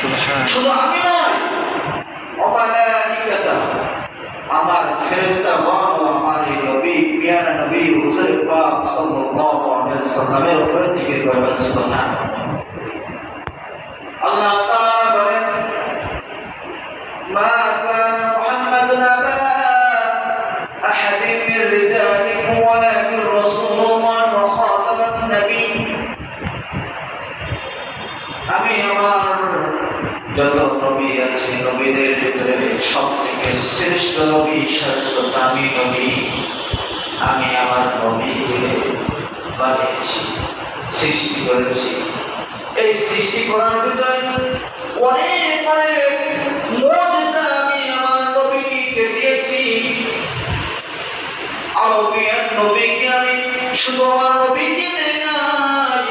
শুধু আমি নয়, আমার ফেরেশতাগণ ও আমার এই নবী পিয়ারা নবী হুজুর পাক সাল্লাল্লাহু আলাইহি ওয়াসাল্লামের উপরে জিকির করবেন সুবহানাল্লাহ। আল্লাহ তাআলা বলেন, মা কানা মুহাম্মাদুন আবা আহাদিন মির রিজালিকুম ওয়ালাকিন রাসূলুল্লাহ ওয়া খাতামান নবিয়্যিন। আমি আমার যত নবী আছে নবীদের ভিতরে সবথেকে শ্রেষ্ঠ নবী, শ্রেষ্ঠ দামি নবী আমি আমার নবীকে বানিয়েছি, সৃষ্টি করেছি। এই সৃষ্টি করার ভিতরে অনেক অনেক মুজিজা আমি আমার নবীকে দিয়েছি। আরবিয়ান নবীকে আমি শুধু আমার নবীকে দেই নাই,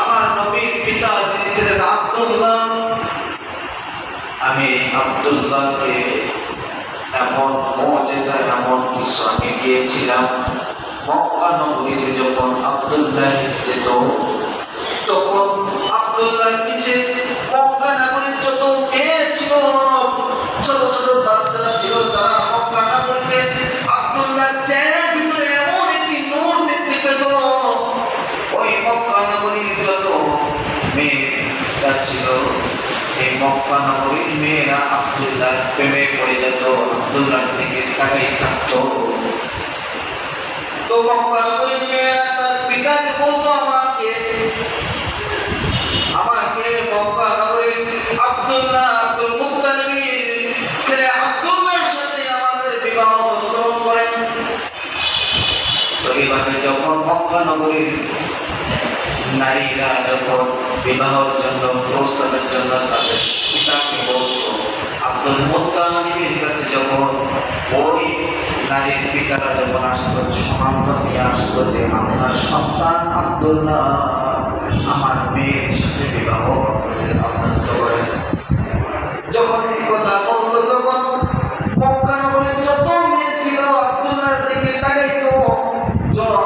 আমার নবীর পিতা যিনি ছিলেন আব্দুল্লাহ, আমি আব্দুল্লাহকে এমন মুজিজা এমন কিছু আমি দিয়েছিলাম। মক্কা নগরীতে যখন আব্দুল্লাহ যেত তখন আব্দুল্লাহর নিচে মক্কা নগরীর যত মেয়ে ছিল, ছোট ছোট বাচ্চারা ছিল, তারা মক্কা নগরীতে আব্দুল্লাহর চেহারার ভিতরে এমন একটি নূর দেখতে পেত। ওই মক্কা নগরীর যত মেয়েরা ছিল, এই মক্কা নগরীর মেয়েরা আব্দুল্লাহর প্রেমে পড়ে যেত, আব্দুল্লাহর দিকে তাকাই থাকতো। তো মক্কা নগরীর মেয়েরা তার পিতাকে বলতো, আমাকে মক্কা নগরীর আব্দুল্লাহ আব্দুল মুত্তালিবের ছেলে আব্দুল্লাহর সাথে আমাদের বিবাহ প্রস্তাব করেন। তো এইভাবে যখন মক্কা নগরীর নারীরা যখন বিবাহের জন্য প্রস্তাবের জন্য তাদের পিতাকে বলতো, আব্দুল মুত্তালিবের কাছে যখন ওই নারীর পিতারা যখন আসতো, সমান্তর নিয়ে আসতো যে আপনার সন্তান আব্দুল্লাহ আমার মেয়ের সাথে বিবাহ আবদ্ধ করেন। যখন এই কথা বলতো তখন মক্কা নগরীর যত মেয়ে ছিল আব্দুল্লাহর দিকে তাকাইতো।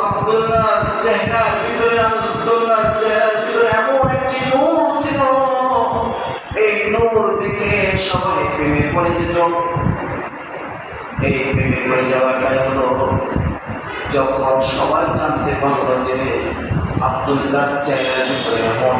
আব্দুল্লাহর চেহারার ভিতরে এমন একটি নূর ছিল, এই নূর দেখে সবাই প্রেমে পড়ে যেত। এই প্রেমে পড়ে যাওয়াটাই হলো যখন সবাই জানতে পারলো যে আব্দুল্লাহর চেহারার ভিতরে এমন